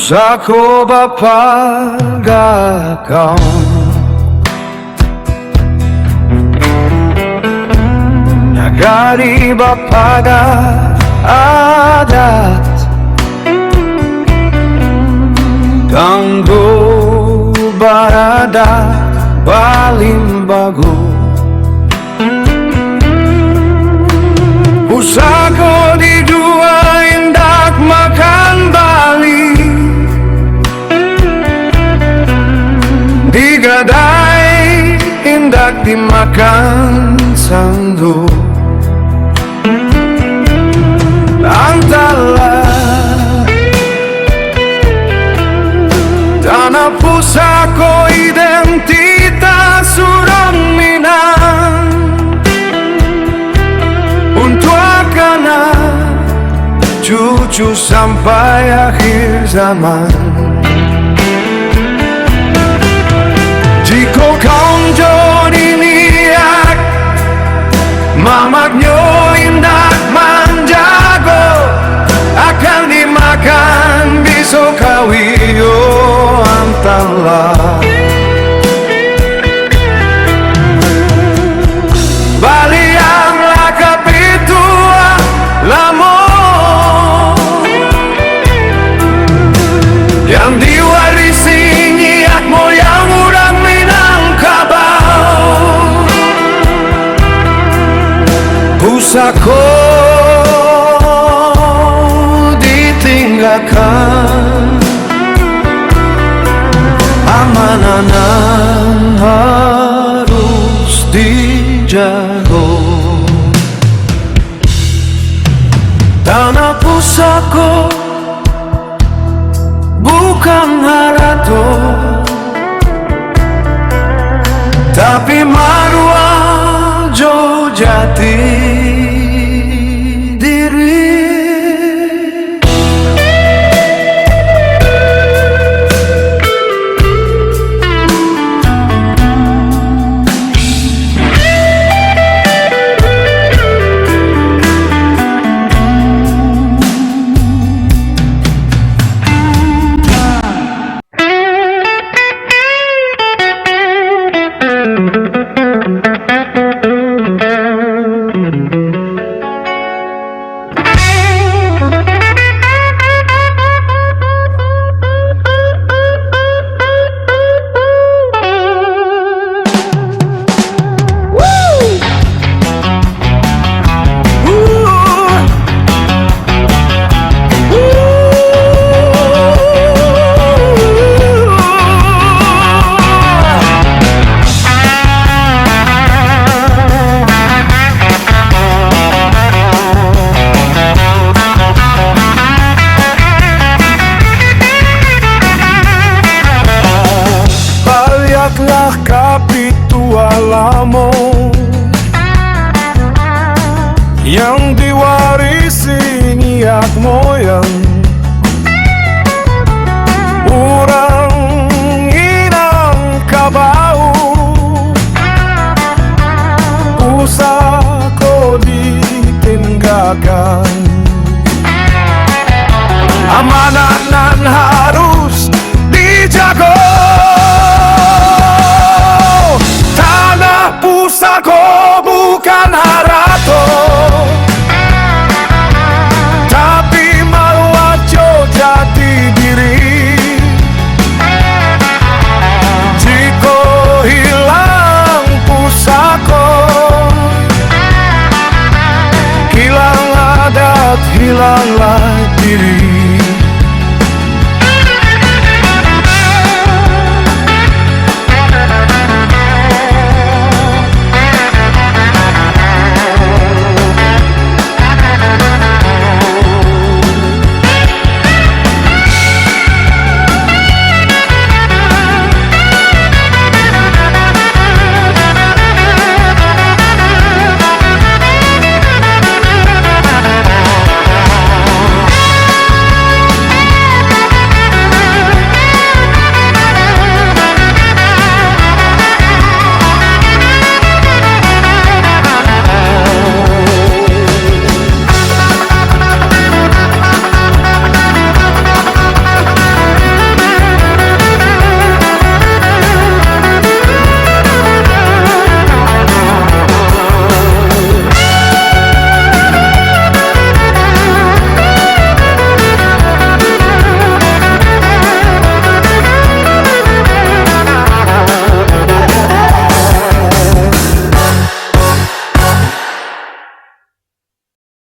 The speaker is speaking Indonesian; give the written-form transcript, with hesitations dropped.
Pusaku bapagakan nagari bapaga adat kanggo barada balimbago pusaku di dua indak makan bali digadai indak dimakan sandu antara tanah pusako identitas orang Minang untuk anak cucu sampai akhir zaman. Jika konjo diniak mamaknyo indak manjago akan dimakan besok kawiyo antala baliang lakap itu lamo yang diwarisi nyiak moyang orang pusako ditinggalkan amanah harus dijaga tanah pusako bukan harato tapi marwah jo jati lamo yang diwarisi niat moyang orang inang kabau pusako ditinggalkan amanah nan harus dijaga pusako bukan harato tapi mawajo jati diri jika hilang pusako hilang adat hilanglah diri